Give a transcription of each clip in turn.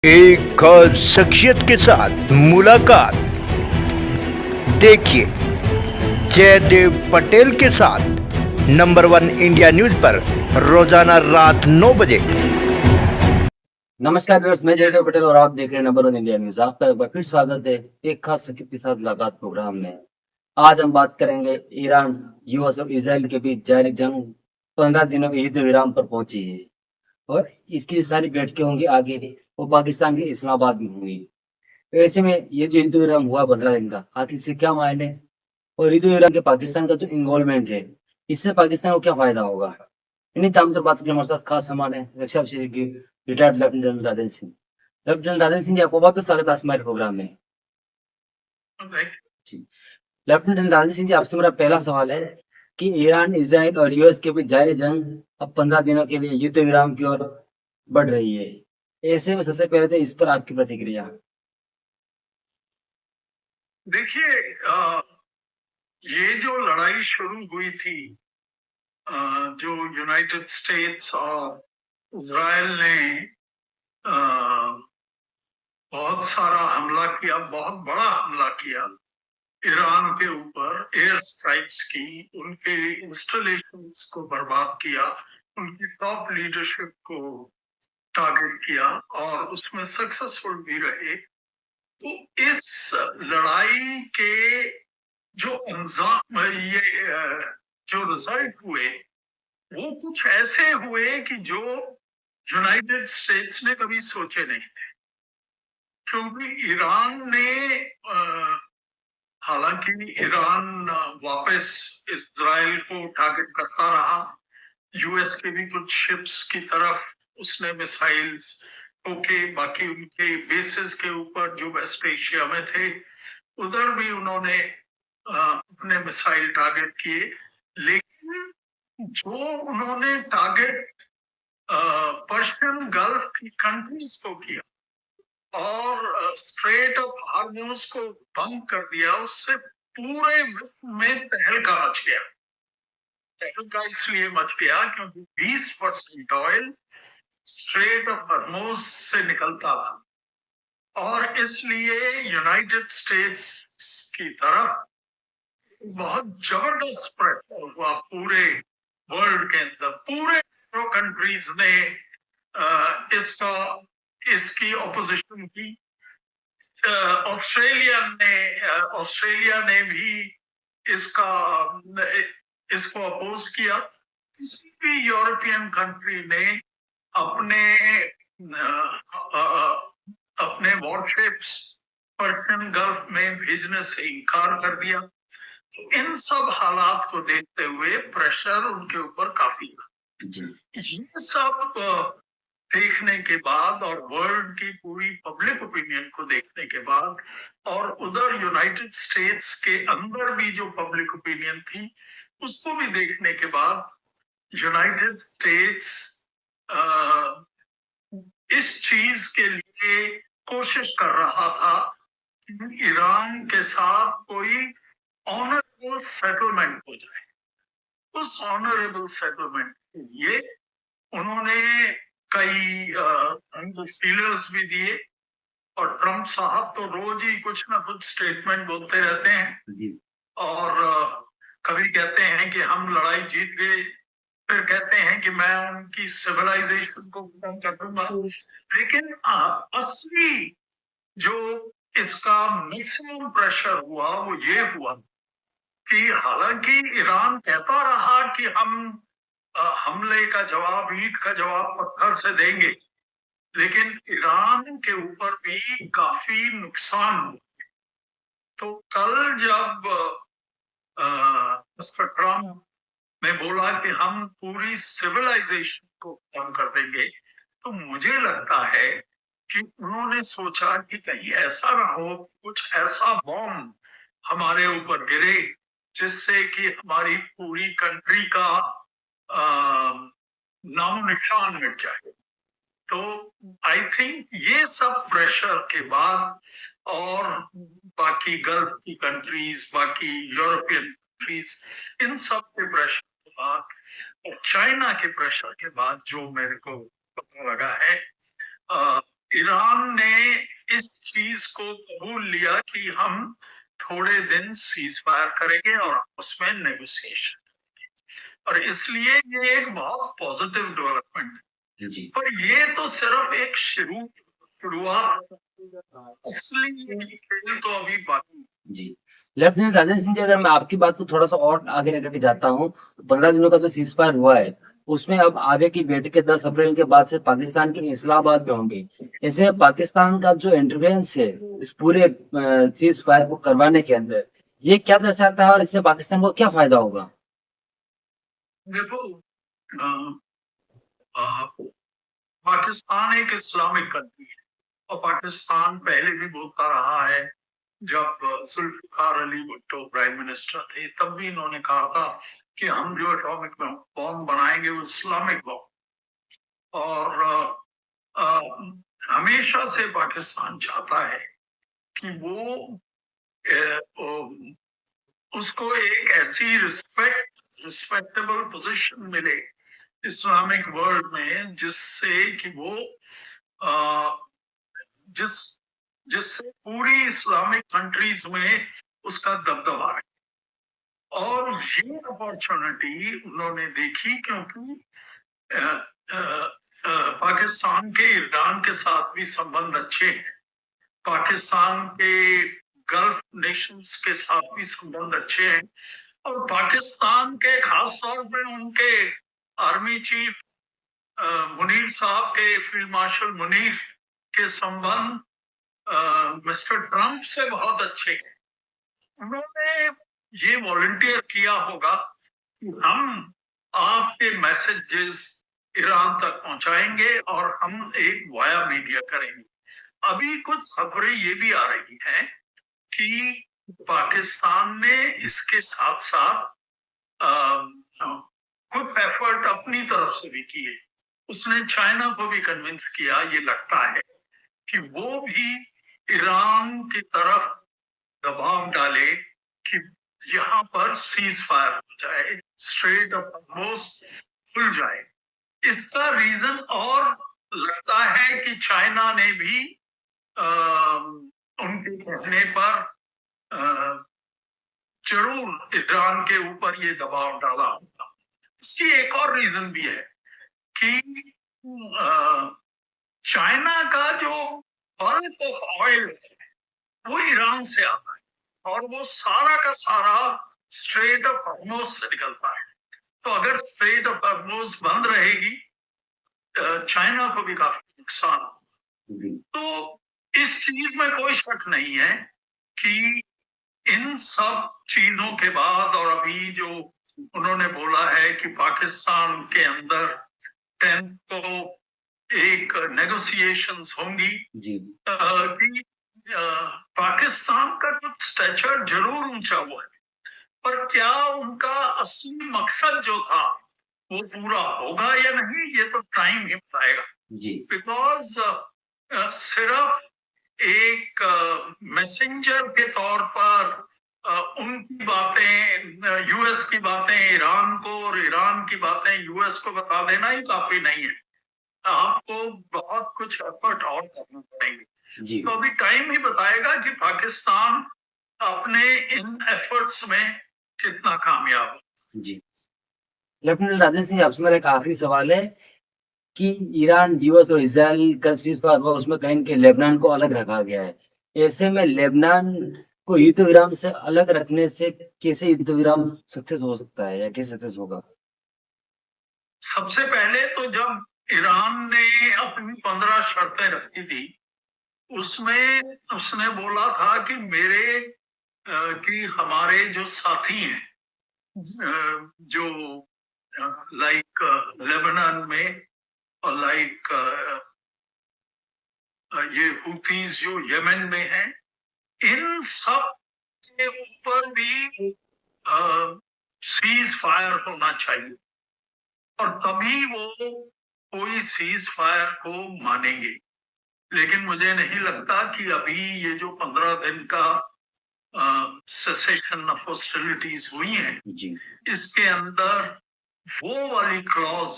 एक खास शख्सियत के साथ मुलाकात। देखिए जयदेव पटेल के साथ नंबर 1 इंडिया न्यूज पर रोजाना रात 9 बजे। नमस्कार व्यूअर्स, मैं जयदेव पटेल और आप देख रहे हैं नंबर 1 इंडिया न्यूज। आपका एक बार फिर स्वागत है एक खास शख्सियत के साथ मुलाकात प्रोग्राम में। आज हम बात करेंगे ईरान, यूएस और इसराइल के बीच जारी जंग 15 दिनों के युद्ध विराम पर पहुंची है और इसकी जो सारी बैठकें होंगी आगे वो पाकिस्तान के इस्लामाबाद में होंगी। तो ऐसे में ये जो युद्ध विराम हुआ 15 दिन का, आखिर इससे क्या मायने और युद्ध विराम के पाकिस्तान का जो इन्वॉल्वमेंट है, इससे पाकिस्तान को क्या फायदा होगा, इन्हीं तमाम पर बात करने हमारे साथ खास सामान है रक्षा विशेषज्ञ retired lieutenant general Rajendra Singh. Lieutenant Rajendra Singh ji, आपको बहुत बहुत स्वागत है आज हमारे प्रोग्राम में। जी, लेफ्टिनेंट राजेंद्र सिंह जी, आपसे मेरा पहला सवाल है कि ईरान, इजराइल और यूएस के बीच जारी जंग अब 15 दिनों के लिए युद्ध विराम की ओर बढ़ रही है। ऐसे में सबसे पहले तो इस पर आपकी प्रतिक्रिया। देखिए, ये जो लड़ाई शुरू हुई थी, जो यूनाइटेड स्टेट्स और इजराइल ने बहुत सारा हमला किया, बहुत बड़ा हमला किया ईरान के ऊपर, एयर स्ट्राइक्स की, उनके इंस्टॉलेशंस को बर्बाद किया, उनकी टॉप लीडरशिप को टारगेट किया और उसमें सक्सेसफुल भी रहे। तो इस लड़ाई के जो अंजाम, जो रिजल्ट हुए वो कुछ ऐसे हुए कि जो यूनाइटेड स्टेट्स ने कभी सोचे नहीं थे। क्योंकि ईरान ने, हालांकि ईरान वापस इजराइल को टारगेट करता रहा, यूएस के भी कुछ शिप्स की तरफ उसने मिसाइल्स ओके, बाकी उनके बेसिस के ऊपर जो वेस्ट एशिया में थे उधर भी उन्होंने अपने मिसाइल टारगेट किए। लेकिन जो उन्होंने टारगेट पर्शियन गल्फ की कंट्रीज को किया और स्ट्रेट ऑफ हार्मोज को बंद कर दिया, उससे पूरे विश्व में तहलका मच गया। तहलका इसलिए मच गया क्योंकि 20% ऑयल स्ट्रेट ऑफ हार्मोज से निकलता था और इसलिए यूनाइटेड स्टेट्स की तरफ बहुत जबरदस्त प्रेशर हुआ पूरे वर्ल्ड के अंदर। पूरे कंट्रीज ने इसकी ऑपोजिशन की। ऑस्ट्रेलिया ने भी इसको अपोज किया। किसी भी यूरोपियन कंट्री ने अपने अपने वॉरशिप्स पर्शियन गल्फ में भेजने से इनकार कर दिया। इन सब हालात को देखते हुए प्रेशर उनके ऊपर काफी था। ये सब देखने के बाद और वर्ल्ड की पूरी पब्लिक ओपिनियन को देखने के बाद और उधर यूनाइटेड स्टेट्स के अंदर भी जो पब्लिक ओपिनियन थी उसको भी देखने के बाद यूनाइटेड स्टेट्स इस चीज के लिए कोशिश कर रहा था कि ईरान के साथ कोई ऑनरेबल सेटलमेंट हो जाए। उस ऑनरेबल सेटलमेंट के लिए उन्होंने कई फीलर्स भी दिए और ट्रम्प साहब तो रोज ही कुछ ना कुछ स्टेटमेंट बोलते रहते हैं और कभी कहते हैं कि हम लड़ाई जीत गए, फिर कहते हैं कि मैं उनकी सिविलाइजेशन को खत्म कर दूंगा। लेकिन असली जो इसका मैक्सिमम प्रेशर हुआ वो ये हुआ कि हालांकि ईरान कहता रहा कि हम हमले का जवाब, ईंट का जवाब पत्थर से देंगे, लेकिन ईरान के ऊपर भी काफी नुकसान हुआ। तो कल जब मिस्टर ट्रम्प ने बोला कि हम पूरी सिविलाइजेशन को खत्म कर देंगे, तो मुझे लगता है कि उन्होंने सोचा कि कहीं ऐसा ना हो, कुछ ऐसा बॉम्ब हमारे ऊपर गिरे जिससे कि हमारी पूरी कंट्री का नामो निशान मिट जाए। तो आई थिंक ये सब प्रेशर के बाद और बाकी गल्फ की कंट्रीज, बाकी यूरोपियन कंट्रीज, इन सब के प्रेशर के बाद और चाइना के प्रेशर के बाद जो मेरे को पता लगा है, ईरान ने इस चीज को कबूल लिया कि हम थोड़े दिन सीज फायर करेंगे और उसमें नेगोशिएशन, और इसलिए ये एक बहुत पॉजिटिव डेवलपमेंट है। जी पर ये तो सिर्फ एक शुरुआत, असली खेल तो अभी बाकी। जी लेफ्टिनेंट राजेंद्र सिंह जी, अगर मैं आपकी बात को थोड़ा सा और आगे लेकर के जाता हूँ, 15 दिनों का जो सीज फायर हुआ है उसमें अब आगे की बैठकें 10 अप्रैल के बाद से पाकिस्तान के इस्लामाबाद में होंगी। ऐसे पाकिस्तान का जो इंटरवेंस है इस पूरे सीज फायर को करवाने के अंदर, ये क्या दर्शाता है और इससे पाकिस्तान को क्या फायदा होगा? देखो, अ, अ, पाकिस्तान एक इस्लामिक कंट्री है, और पाकिस्तान पहले भी बोलता रहा है। जब जुल्फिकार अली भुट्टो प्राइम मिनिस्टर थे तब भी इन्होंने कहा था कि हम जो एटॉमिक बॉम्ब बनाएंगे वो इस्लामिक बॉम्ब। और अ, हमेशा से पाकिस्तान चाहता है कि वो उसको एक ऐसी रिस्पेक्टेबल पोजीशन मिले इस्लामिक वर्ल्ड में जिससे कि वो अ, जिस जिससे पूरी इस्लामिक कंट्रीज में उसका दबदबा है। और ये अपॉर्चुनिटी उन्होंने देखी क्योंकि अ, अ, पाकिस्तान के ईरान के साथ भी संबंध अच्छे हैं, पाकिस्तान के गल्फ नेशंस के साथ भी संबंध अच्छे हैं, और पाकिस्तान के खास तौर पे उनके आर्मी चीफ मुनीर साहब के, फील्ड मार्शल मुनीर के संबंध मिस्टर ट्रंप से बहुत अच्छे हैं। उन्होंने ये वॉलंटियर किया होगा कि हम आपके मैसेजेस ईरान तक पहुंचाएंगे और हम एक वाया मीडिया करेंगे। अभी कुछ खबरें ये भी आ रही हैं कि पाकिस्तान ने इसके साथ साथ कुछ एफर्ट अपनी तरफ से भी किए। उसने चाइना को भी कन्विंस किया, ये लगता है कि वो भी ईरान की तरफ दबाव डाले कि यहाँ पर सीज फायर हो जाए, स्ट्रेट ऑफ हॉर्मुज़ खुल जाए। इसका रीजन और लगता है कि चाइना ने भी उनके कहने पर जरूर ईरान के ऊपर ये दबाव डाला होगा। इसकी एक और रीजन भी है कि चाइना का जो बल्क ऑफ ऑयल वो ईरान से आता है और वो सारा का सारा स्ट्रेट ऑफ हॉर्मुज़ से निकलता है। तो अगर स्ट्रेट ऑफ हॉर्मुज़ बंद रहेगी चाइना को भी काफी नुकसान होगा। तो इस चीज में कोई शक नहीं है कि इन सब चीजों के बाद, और अभी जो उन्होंने बोला है कि पाकिस्तान के अंदर 10 को एक नेगोशिएशंस होंगी, कि पाकिस्तान का जो स्टेचर जरूर ऊंचा हुआ है, पर क्या उनका असली मकसद जो था वो पूरा होगा या नहीं, ये तो टाइम ही बताएगा। बिकॉज सिर्फ एक मैसेंजर के तौर पर उनकी बातें, यूएस की बातें ईरान को और ईरान की बातें यूएस को बता देना ही काफी नहीं है। आपको बहुत कुछ एफर्ट और करना पड़ेंगे। तो अभी टाइम ही बताएगा कि पाकिस्तान अपने इन एफर्ट्स में कितना कामयाब है। जी लेफ्टिनेंट राजेंद्र सिंह, आपसे मेरा एक आखिरी सवाल है कि ईरान, यूएस और इसराइल का सीज फायर हुआ, उसमें कहीं के लेबनान को अलग रखा गया है। ऐसे में लेबनान को युद्ध विराम से अलग रखने से कैसे युद्ध विराम सक्सेस हो सकता है या कैसे सक्सेस होगा? सबसे पहले तो जब ईरान ने अपनी 15 शर्तें रखी थी, उसमें उसने बोला था कि कि हमारे जो साथी हैं, जो लाइक लेबनान में और लाइक ये हुतीज जो यमन में हैं, इन सब के ऊपर भी सीज फायर होना चाहिए और तभी वो कोई सीज फायर को मानेंगे। लेकिन मुझे नहीं लगता कि अभी ये जो 15 दिन का सेसेशन ऑफ हॉस्टिलिटीज हुई हैं, इसके अंदर वो वाली क्लॉज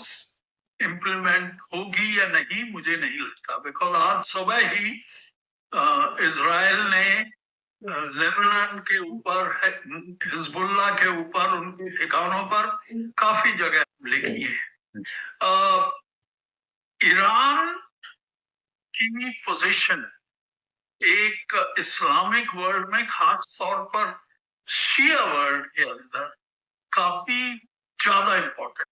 इम्प्लीमेंट होगी या नहीं मुझे नहीं लगता, बिकॉज आज सुबह ही इजराइल ने लेबनान के ऊपर, हिजबुल्ला के ऊपर, उनके ठिकानों पर काफी जगह हमले किए हैं। ईरान की पोजीशन एक इस्लामिक वर्ल्ड में, खास तौर पर शिया वर्ल्ड के अंदर काफी ज्यादा इम्पोर्टेंट,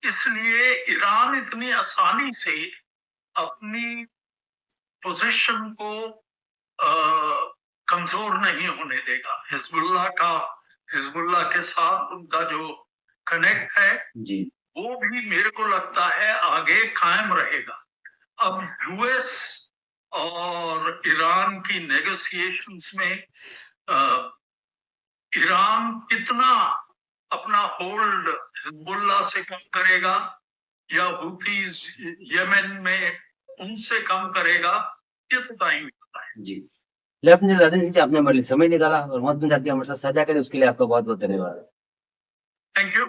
इसलिए ईरान इतनी आसानी से अपनी पोजीशन को कमजोर नहीं होने देगा। हिजबुल्ला के साथ उनका जो कनेक्ट है जी, वो भी मेरे को लगता है आगे कायम रहेगा। अब यूएस और ईरान की नेगोशिएशंस में ईरान कितना अपना होल्ड हिजबुल्ला से कम करेगा या हुतीज यमन में उनसे कम करेगा, ये तो टाइम लगता है। जी। लेफ्टिनेंट राजेश जी, आपने हमारे लिए समय निकाला और महत्वपूर्ण जानकारी हमारे साथ साझा करी, उसके लिए आपका बहुत बहुत धन्यवाद। Thank you.